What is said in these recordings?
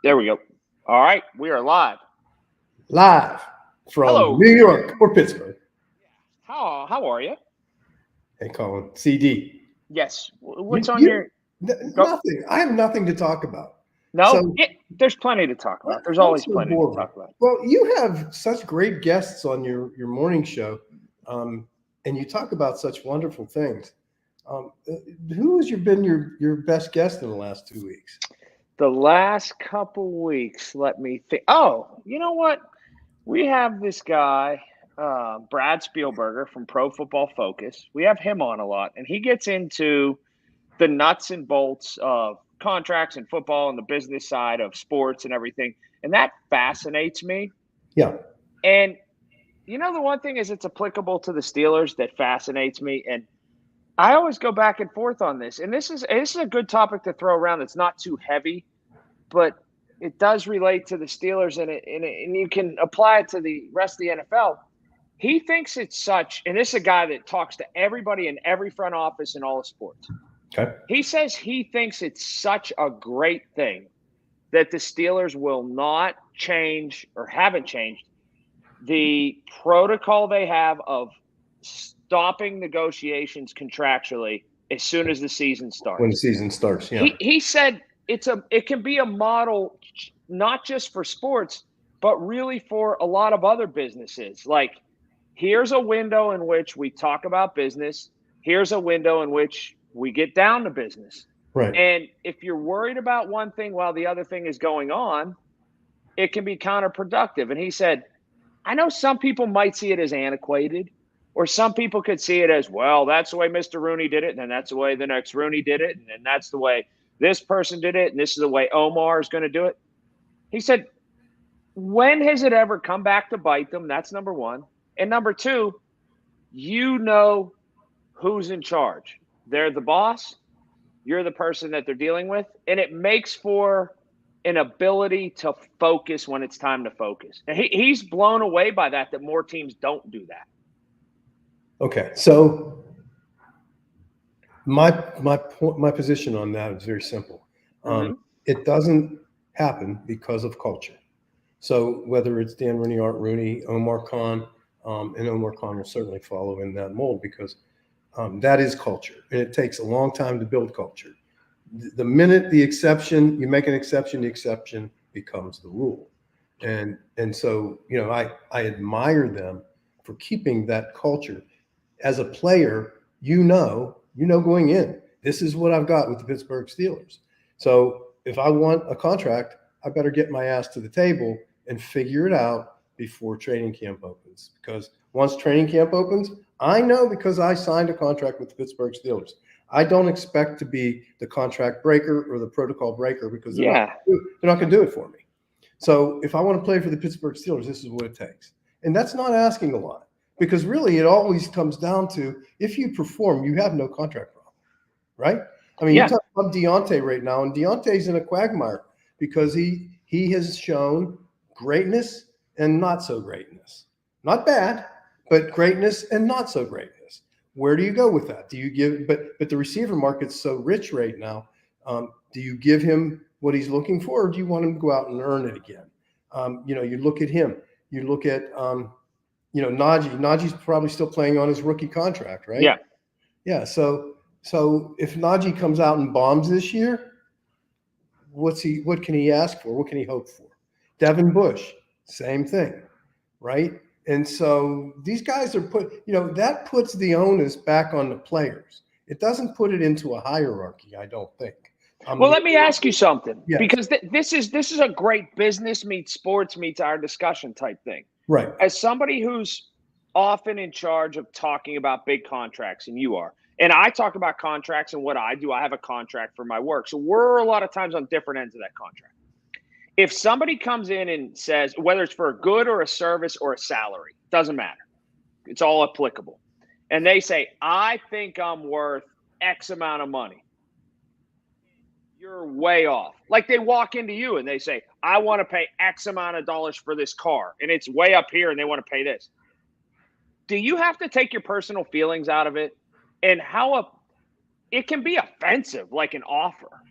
There we go. All right, we are live. Live from Hello. New York or Pittsburgh. How are you? Hey, Colin, CD. Yes. What's You, on you your go? nothing. I have nothing to talk about. No, So there's plenty to talk about. There's what's always so plenty to boring? talk about. Well, you have such great guests on your morning show, um, and you talk about such wonderful things. Who has been your best guest in the last 2 weeks? The last couple weeks, let me think. Oh, you know what? We have this guy, Brad Spielberger from Pro Football Focus. We have him on a lot, and he gets into the nuts and bolts of contracts and football and the business side of sports and everything. And that fascinates me. Yeah. And the one thing is it's applicable to the Steelers that fascinates me. And I always go back and forth on this. And this is a good topic to throw around that's not too heavy, but it does relate to the Steelers and you can apply it to the rest of the NFL. He thinks it's such, and this is a guy that talks to everybody in every front office in all of sports. Okay. He says he thinks it's such a great thing that the Steelers will not change or haven't changed the protocol they have of stopping negotiations contractually as soon as the season When the starts. season starts, yeah. He said it can be a model not just for sports, but really for a lot of other businesses. Like, here's a window in which we talk about business. Here's a window in which we get down to business. Right. And if you're worried about one thing while the other thing is going on, it can be counterproductive. And he said, I know some people might see it as antiquated, or some people could see it as, well, that's the way Mr. Rooney did it, and then that's the way the next Rooney did it, and then that's the way this person did it, and this is the way Omar is going to do it. He said, when has it ever come back to bite them? That's number one. And number two, who's in charge. They're the boss. You're the person that they're dealing with. And it makes for an ability to focus when it's time to focus. And he's blown away by that more teams don't do that. Okay. So my position on that is very simple. It doesn't happen because of culture. So whether it's Dan Rooney, Art Rooney, Omar Khan, and Omar Khan will certainly follow in that mold because that is culture, and it takes a long time to build culture. The minute you make an exception, the exception becomes the rule, and so I admire them for keeping that culture. As a player, going in, this is what I've got with the Pittsburgh Steelers. So if I want a contract, I better get my ass to the table and figure it out before training camp opens. Because once training camp opens, I know because I signed a contract with the Pittsburgh Steelers. I don't expect to be the contract breaker or the protocol breaker because they're not going to do it for me. So if I want to play for the Pittsburgh Steelers, this is what it takes. And that's not asking a lot because really it always comes down to if you perform, you have no contract problem, right? I mean, you talk about Deontay right now, and Deontay's in a quagmire because he has shown greatness and not so greatness. Not bad, but greatness and not so greatness. Where do you go with that? Do you give? But the receiver market's so rich right now. Do you give him what he's looking for, or do you want him to go out and earn it again? You look at him. You look at Najee. Najee's probably still playing on his rookie contract, right? Yeah. Yeah. So if Najee comes out and bombs this year, what can he ask for? What can he hope for? Devin Bush, same thing, right? And so these guys are that puts the onus back on the players. It doesn't put it into a hierarchy, I don't think. Well, let me ask you something, because Yes. this is a great business meets sports meets our discussion type thing. Right. As somebody who's often in charge of talking about big contracts, and you are, and I talk about contracts and what I do, I have a contract for my work. So we're a lot of times on different ends of that contract. If somebody comes in and says, whether it's for a good or a service or a salary, doesn't matter. It's all applicable. And they say, I think I'm worth X amount of money. You're way off. Like they walk into you and they say, I want to pay X amount of dollars for this car. And it's way up here and they want to pay this. Do you have to take your personal feelings out of it? And it can be offensive, like an offer.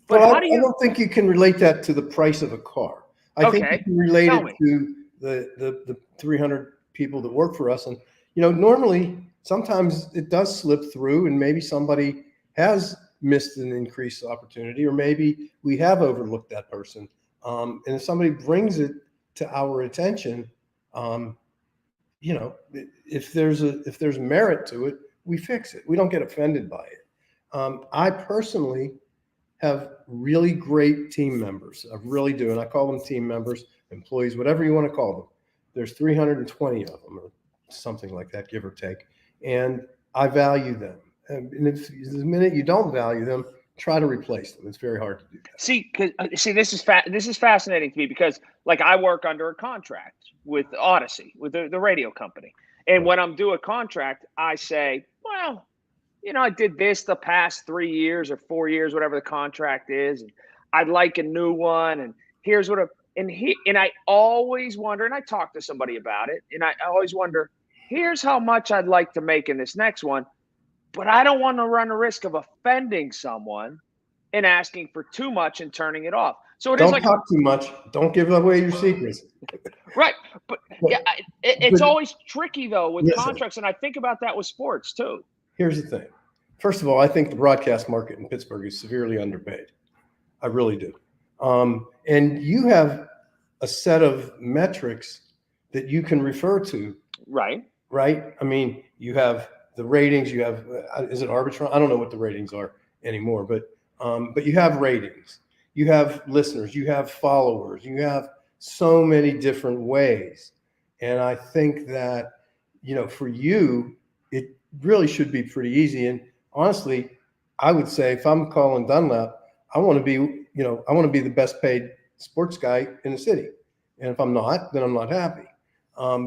But Well, how do I you? don't think you can relate that to the price of a car. I think you Okay, can relate tell it me. to the 300 people that work for us. And, normally sometimes it does slip through and maybe somebody has missed an increased opportunity, or maybe we have overlooked that person. And if somebody brings it to our attention, um, if there's merit to it, we fix it. We don't get offended by it. I personally have really great team members. I really do. And I call them team members, employees, whatever you want to call them. There's 320 of them or something like that, give or take. And I value them. And if the minute you don't value them, try to replace them. It's very hard to do that. See, this is fascinating to me because, like, I work under a contract with Odyssey, with the radio company, and Right. when I'm due a contract, I say, well, I did this the past 3 years or 4 years, whatever the contract is, and I'd like a new one, and here's what. And I always wonder, and I talk to somebody about it, and I always wonder, here's how much I'd like to make in this next one, but I don't want to run the risk of offending someone and asking for too much and turning it off. So it is Don't like, talk too much. Don't give away your secrets. right. But But, yeah, it's but always tricky though with listen, contracts. And I think about that with sports too. here's the thing. First of all, I think the broadcast market in Pittsburgh is severely underpaid. I really do. And you have a set of metrics that you can refer to, Right. right? I mean, you have the ratings. You have is it Arbitron? I don't know what the ratings are anymore, but you have ratings. You have listeners. You have followers. You have so many different ways, and I think that for you, it really should be pretty easy. And honestly, I would say if I'm calling Dunlap, I want to be the best paid sports guy in the city. And if I'm not, then I'm not happy,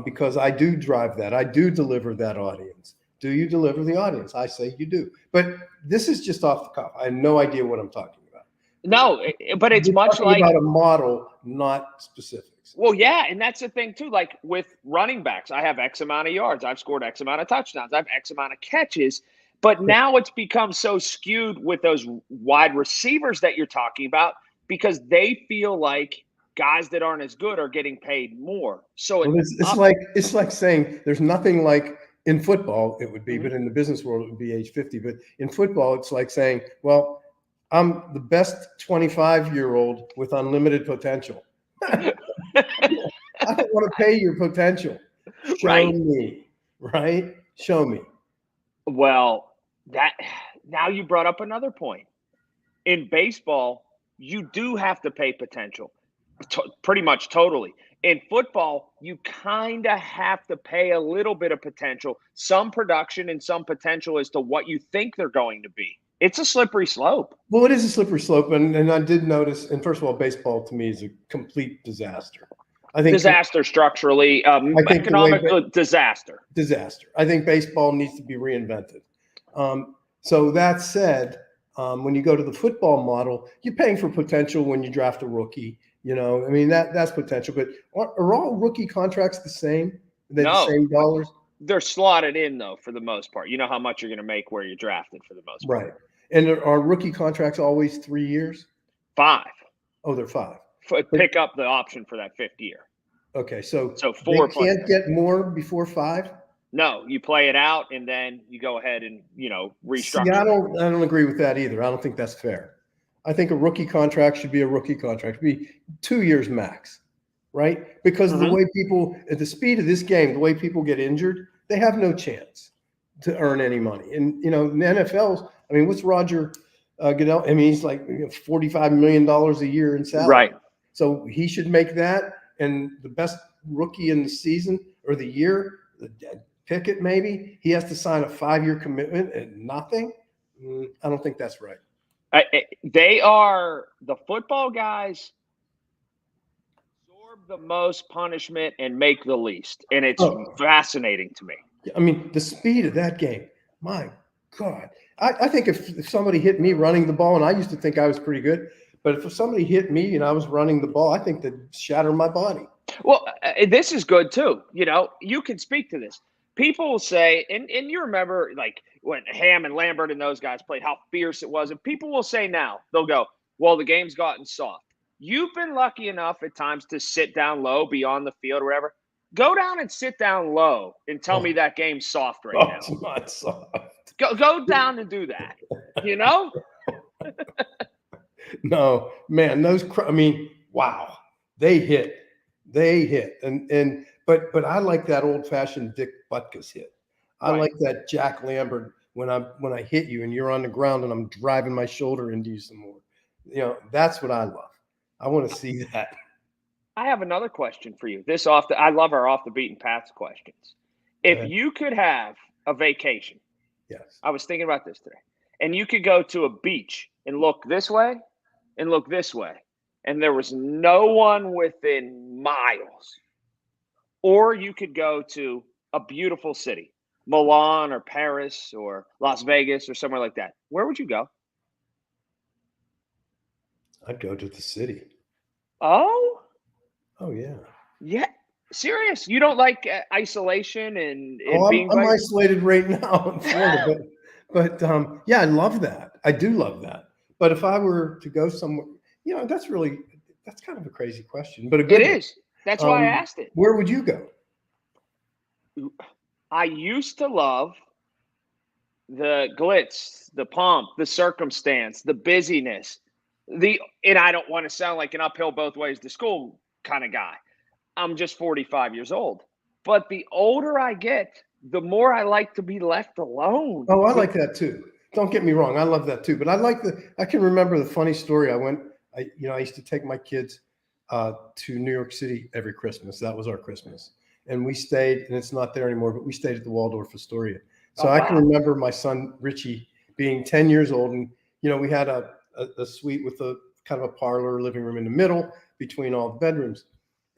because I do drive that. I do deliver that audience. Do you deliver the audience? I say you do. But this is just off the cuff. I have no idea what I'm talking about. No, but it's You're much talking like, about a model, not specifics. well, yeah. And that's the thing too. Like with running backs, I have X amount of yards. I've scored X amount of touchdowns. I have X amount of catches. But now it's become so skewed with those wide receivers that you're talking about because they feel like guys that aren't as good are getting paid more. So Well, it's like saying there's nothing like in football it would be, but in the business world it would be age 50. But in football, it's like saying, well, I'm the best 25-year-old with unlimited potential. I don't want to pay your potential. Show right. me, right? Show me. Well, that now you brought up another point. In baseball, you do have to pay potential, pretty much totally. In football, you kind of have to pay a little bit of potential, some production and some potential as to what you think they're going to be. It's a slippery slope. Well, it is a slippery slope, and I did notice. And first of all, baseball to me is a complete disaster. I think Disaster structurally, I think economic disaster. Disaster. I think baseball needs to be reinvented. So that said, when you go to the football model, you're paying for potential when you draft a rookie. I mean that's potential. But are all rookie contracts the same? Are they the same dollars? They're slotted in though for the most part. You know how much you're going to make where you're drafted for the most part. Right. And are rookie contracts always 3 years? 5. Oh, they're 5. Pick up the option for that 5th year. Okay, so 4 they can't get more before 5? No, you play it out and then you go ahead and restructure. See, I don't agree with that either. I don't think that's fair. I think a rookie contract should be a rookie contract. Be 2 years max, right? Because of the way people, at the speed of this game, the way people get injured, they have no chance to earn any money. And in the NFL's, I mean, what's Roger Goodell? I mean, he's like $45 million a year in salary. Right. So he should make that. And the best rookie in the season or the year, Pickett maybe, he has to sign a 5-year commitment and nothing. I don't think that's right. They are the football guys absorb the most punishment and make the least. And it's fascinating to me. I mean, the speed of that game, my God. I think if somebody hit me running the ball, and I used to think I was pretty good, but if somebody hit me and I was running the ball, I think they'd shatter my body. Well, this is good too. You can speak to this. People will say, and you remember like when Ham and Lambert and those guys played, how fierce it was. And people will say now, they'll go, Well, the game's gotten soft. You've been lucky enough at times to sit down low beyond the field or whatever. Go down and sit down low and tell me Oh, that game's soft right oh, now. it's not soft. Go down and do that. You know? No, man, I mean, wow, they hit, but I like that old fashioned Dick Butkus hit. I Right. like that Jack Lambert when I hit you and you're on the ground and I'm driving my shoulder into you some more. You know, that's what I love. I want to see that. I have another question for you. I love our off the beaten paths questions. Go If ahead. you could have a vacation, Yes. I was thinking about this today, and you could go to a beach and look this way and look this way, and there was no one within miles. Or you could go to a beautiful city, Milan or Paris or Las Vegas or somewhere like that. Where would you go? I'd go to the city. Oh, Oh yeah. yeah. Serious. You don't like isolation Oh, and being I'm by. isolated right now in Florida, but yeah, I love that. I do love that. But if I were to go somewhere, that's kind of a crazy question, but a It good one. is. That's why I asked it. Where would you go? I used to love the glitz, the pomp, the circumstance, the busyness. And I don't want to sound like an uphill both ways to school kind of guy. I'm just 45 years old. But the older I get, the more I like to be left alone. Oh, I like that too. Don't get me wrong, I love that too. But I can remember the funny story. I used to take my kids to New York City every Christmas. That was our Christmas, and we stayed, and it's not there anymore. But we stayed at the Waldorf Astoria. So Oh, I can wow. remember my son Richie being 10 years old, and we had a suite with a kind of a parlor, living room in the middle between all the bedrooms.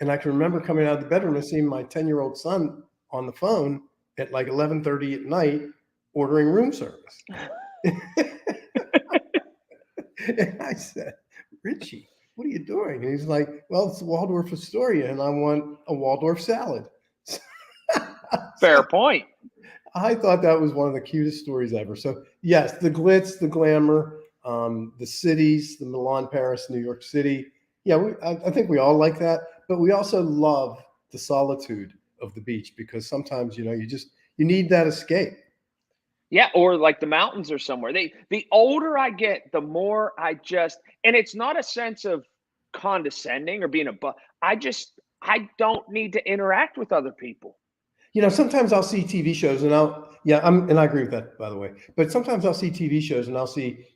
And I can remember coming out of the bedroom and seeing my 10-year-old son on the phone at like 11:30 at night ordering room service. And I said, Richie, what are you doing? And he's like, well, it's the Waldorf Astoria, and I want a Waldorf salad. Fair So point. I thought that was one of the cutest stories ever. So yes, the glitz, the glamour, the cities, the Milan, Paris, New York City. Yeah, I think we all like that, but we also love the solitude of the beach because sometimes you need that escape. Yeah, or like the mountains or somewhere. The older I get, the more and it's not a sense of condescending or being I don't need to interact with other people. Sometimes I'll see TV shows and I agree with that, by the way. But sometimes I'll see TV shows and I'll see,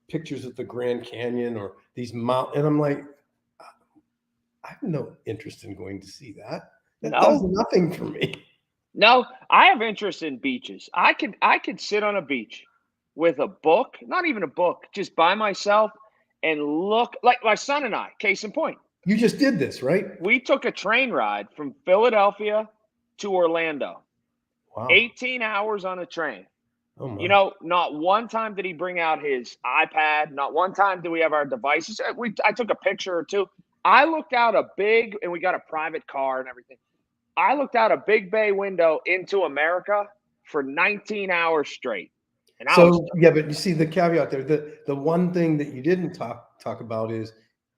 pictures of the Grand Canyon or these mountains, and I'm like, I have no interest in going to see that. That does No. nothing for me. No, I have interest in beaches. I could sit on a beach with a book, not even a book, just by myself and look like my son and I, case in point. You just did this, right? We took a train ride from Philadelphia to Orlando. Wow. 18 hours on a train. Oh my. Not one time did he bring out his iPad. Not one time did we have our devices. I took a picture or two. I looked out and we got a private car and everything. I looked out a big bay window into America for 19 hours straight. And I was So yeah, but you see the caveat there. The one thing that you didn't talk about is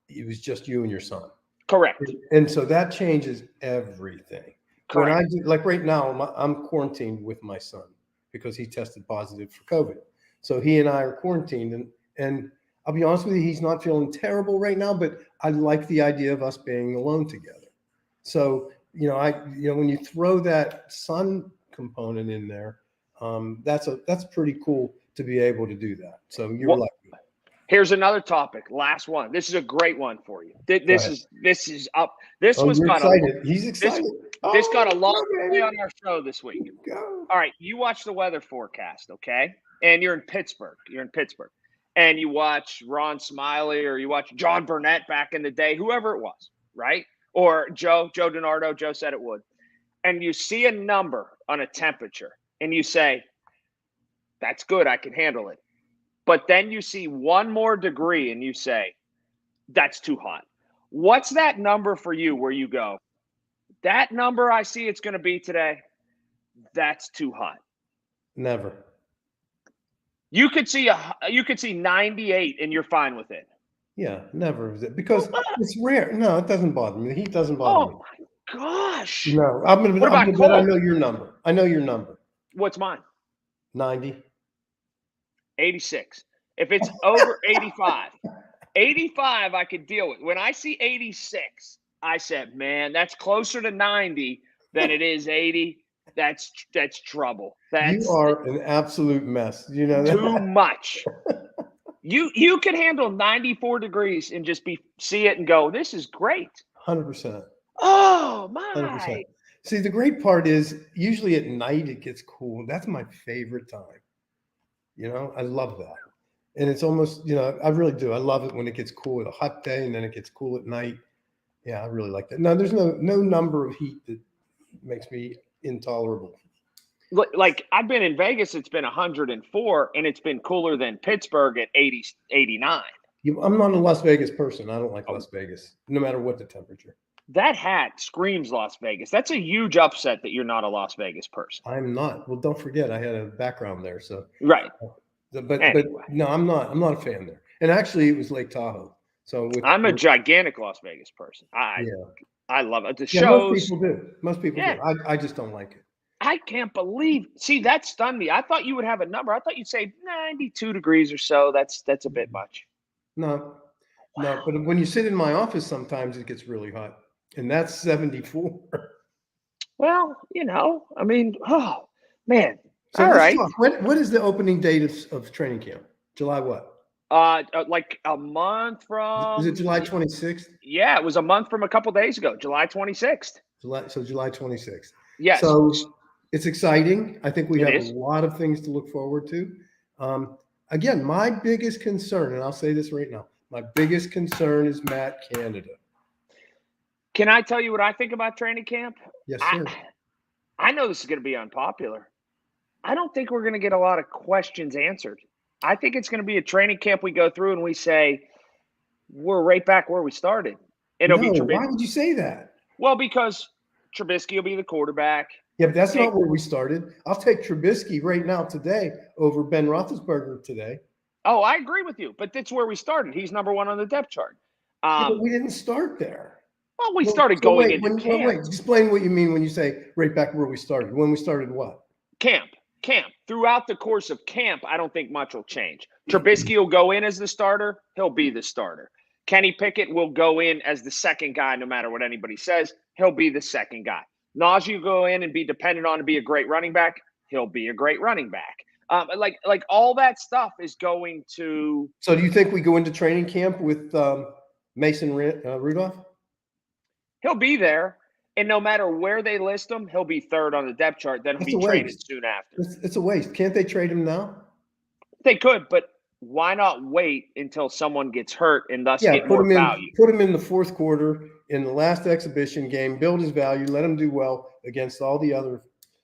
it was just you and your son. correct. And so that changes everything. When I Correct. do, like right now, I'm quarantined with my son because he tested positive for COVID. So he and I are quarantined, and I'll be honest with you, he's not feeling terrible right now, but I like the idea of us being alone together. So when you throw that son component in there, that's pretty cool to be able to do that. So you're What lucky. Here's another topic. Last one. This is a great one for you. Go This ahead. is up. This Oh, was you're got a excited. He's this excited. this got a Oh, lot go, to play baby. on our show this week. Go. All right, you watch the weather forecast, okay? And you're in Pittsburgh. And you watch Ron Smiley or you watch John Burnett back in the day, whoever it was, right? Or Joe DiNardo, Joe said it would. And you see a number on a temperature and you say, that's good, I can handle it. But then you see one more degree and you say, that's too hot. What's that number for you where you go, that number I see it's going to be today, that's too hot? Never. You could see 98 and you're fine with it. Yeah, never is it because it's rare. No, it doesn't bother me. The heat doesn't bother me. Oh my gosh. No, I'm What about gonna bet I cold? know your number. I know your number. What's mine? 90. 86. If it's over 85, 85 I could deal with. When I see 86, I said, man, that's closer to 90 than it is 80. That's trouble. You That's are an absolute mess. You know too that? much. You can handle 94 degrees and just be see it and go, this is great. 100%. Oh 100%. my. See, the great part is usually at night it gets cool. That's my favorite time. You know, I love that. And it's almost, I really do. I love it when it gets cool at a hot day and then it gets cool at night. Yeah, I really like that. No, there's no number of heat that makes me intolerable. Like I've been in Vegas, it's been 104 and it's been cooler than Pittsburgh at 80, 89. I'm not a Las Vegas person. I don't like Oh, Las Vegas, no matter what the temperature. that hat screams Las Vegas. That's a huge upset that you're not a Las Vegas person. I'm not. Well, don't forget, I had a background there, so. Right. But Anyway, no, I'm not. I'm not a fan there. And actually, it was Lake Tahoe. So I'm a gigantic Las Vegas person. yeah, I love it. The yeah. Most shows. people do. Most people Yeah. do. I just don't like it. I can't believe. See, that stunned me. I thought you would have a number. I thought you'd say 92 degrees or so. That's a bit much. No, no. Wow. But when you sit in my office, sometimes it gets really hot, and that's 74. Well, I mean, oh man. So All let's right. talk. What is the opening date of training camp? July what? Like a month Is it from. July 26th? Yeah, it was a month from a couple days ago, July 26th. July 26th. Yes, So it's exciting. I think we it have a is. lot of things to look forward to. Again, my biggest concern, and I'll say this right now, my biggest concern is Matt Canada. Can I tell you what I think about training camp? Yes, I, sir. I know this is going to be unpopular. I don't think we're going to get a lot of questions answered. I think it's going to be a training camp we go through and we say, we're right back where we started. It'll No, be why would you say that? Well, because Trubisky will be the quarterback. Yeah, but that's not where we started. I'll take Trubisky right now today over Ben Roethlisberger today. Oh, I agree with you, but that's where we started. He's number one on the depth chart. Yeah, but we didn't start there. Well, we started going into camp. Wait, explain what you mean when you say right back where we started. When we started what? Camp. Throughout the course of camp, I don't think much will change. Trubisky will go in as the starter. He'll be the starter. Kenny Pickett will go in as the second guy no matter what anybody says. He'll be the second guy. Najee will go in and be dependent on to be a great running back. He'll be a great running back. Like all that stuff is going to. So do you think we go into training camp with Mason Rudolph? He'll be there. And no matter where they list him, he'll be third on the depth chart. Then he'll be traded soon after. It's a waste. Can't they trade him now? They could, but why not wait until someone gets hurt and thus get more value? Put him in the fourth quarter in the last exhibition game, build his value, let him do well against all the other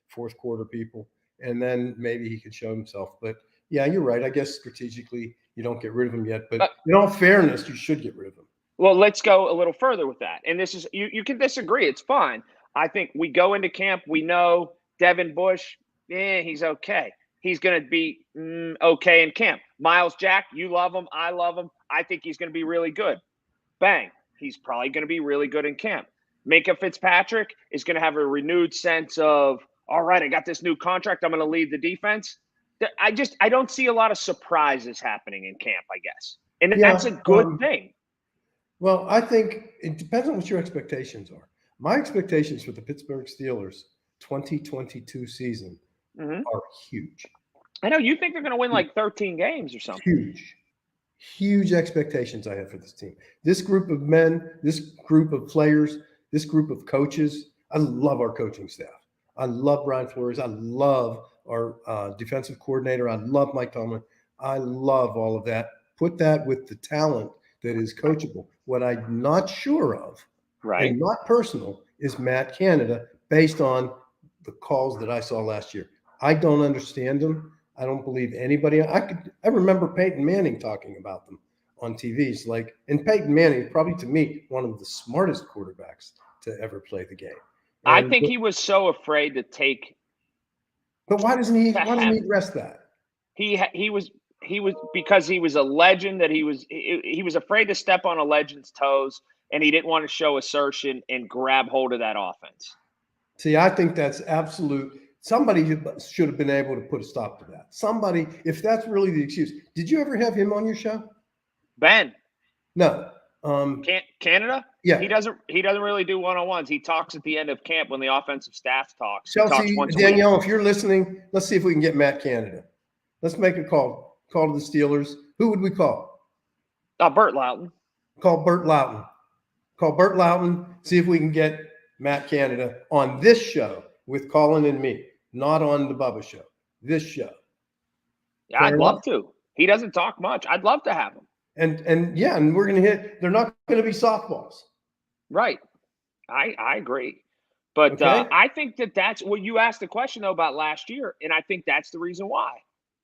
fourth quarter people, and then maybe he could show himself. But yeah, you're right. I guess strategically you don't get rid of him yet, but in all fairness, you should get rid of him. Well, let's go a little further with that. And this is you can disagree. It's fine. I think we go into camp. We know Devin Bush, he's okay. He's going to be okay in camp. Miles Jack, you love him. I love him. I think he's going to be really good. Bang. He's probably going to be really good in camp. Minka Fitzpatrick is going to have a renewed sense of, all right, I got this new contract. I'm going to lead the defense. I don't see a lot of surprises happening in camp, I guess. And that's a good thing. Well, I think it depends on what your expectations are. My expectations for the Pittsburgh Steelers 2022 season are huge. I know you think they're going to win like 13 games or something. Huge expectations I have for this team. This group of men, this group of players, this group of coaches. I love our coaching staff. I love Brian Flores. I love our defensive coordinator. I love Mike Tomlin. I love all of that. Put that with the talent that is coachable. What I'm not sure of, and not personal, is Matt Canada based on the calls that I saw last year. I don't understand them. I don't believe anybody. I remember Peyton Manning talking about them on TVs. And Peyton Manning, probably to me, one of the smartest quarterbacks to ever play the game. I think he was so afraid to take. But why doesn't he address that? He was because he was a legend, that he was afraid to step on a legend's toes, and he didn't want to show assertion and grab hold of that offense. See, I think that's absolute. Somebody should have been able to put a stop to that. Somebody, if that's really the excuse. Did you ever have him on your show? Ben? No. Canada? Yeah. He doesn't really do one-on-ones. He talks at the end of camp when the offensive staff talks. Chelsea, he talks Danielle, if you're listening, let's see if we can get Matt Canada. Let's make a call. Call to the Steelers. Who would we call? Bert Loughton. Call Bert Loughton. Call Bert Loughton. See if we can get Matt Canada on this show with Colin and me, not on the Bubba show. This show. Yeah, I'd love to. He doesn't talk much. I'd love to have him. And we're going to hit. They're not going to be softballs. Right. I agree. But okay. I think that's what you asked the question, though, about last year, and I think that's the reason why.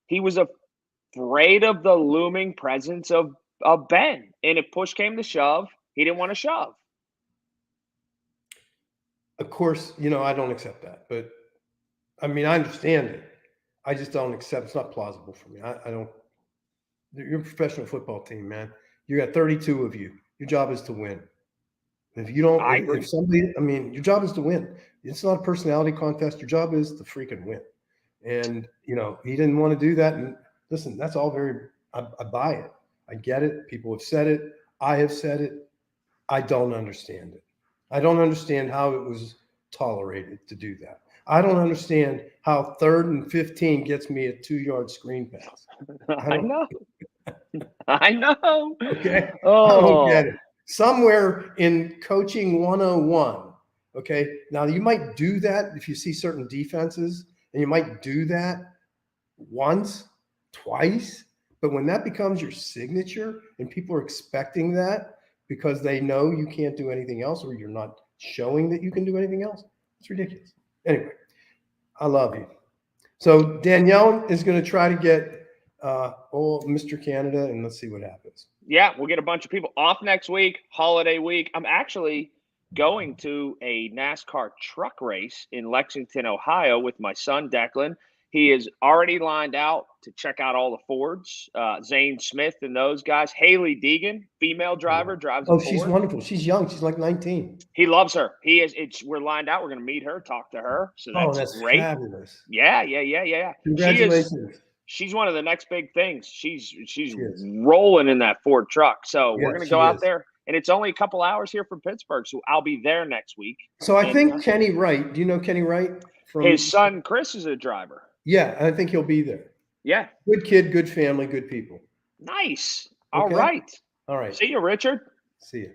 He was afraid of the looming presence of Ben, and if push came to shove, he didn't want to shove. Of course, I don't accept that, but I mean, I understand it. I just don't accept. It's not plausible for me. I don't. You're a professional football team, man. You got 32 of you. Your job is to win. If you don't, if somebody, I mean, your job is to win. It's not a personality contest. Your job is to freaking win. And, he didn't want to do that. And listen, that's all I buy it. I get it. People have said it. I have said it. I don't understand it. I don't understand how it was tolerated to do that. I don't understand how 3rd and 15 gets me a 2-yard screen pass. I know. I know. Okay. Oh. I don't get it. Somewhere in coaching 101. Okay. Now you might do that if you see certain defenses, and you might do that once, twice. But when that becomes your signature and people are expecting that because they know you can't do anything else, or you're not showing that you can do anything else, it's ridiculous. Anyway, I love you. So Danielle is going to try to get Mr. Canada, and let's see what happens. Yeah, we'll get a bunch of people off next week, holiday week. I'm actually going to a NASCAR truck race in Lexington, Ohio with my son, Declan. He is already lined out to check out all the Fords, Zane Smith and those guys. Haley Deegan, female driver, drives a Ford. She's wonderful. She's young. She's like 19. He loves her. We're lined out. We're going to meet her, talk to her. So that's great. Fabulous. Yeah. Congratulations. She's one of the next big things. She's rolling in that Ford truck. So we're going to go out there. And it's only a couple hours here from Pittsburgh, so I'll be there next week. So I think Kenny Wright. Do you know Kenny Wright? His son Chris is a driver. Yeah, I think he'll be there. Yeah. Good kid, good family, good people. Nice. Okay. All right. All right. See you, Richard. See you.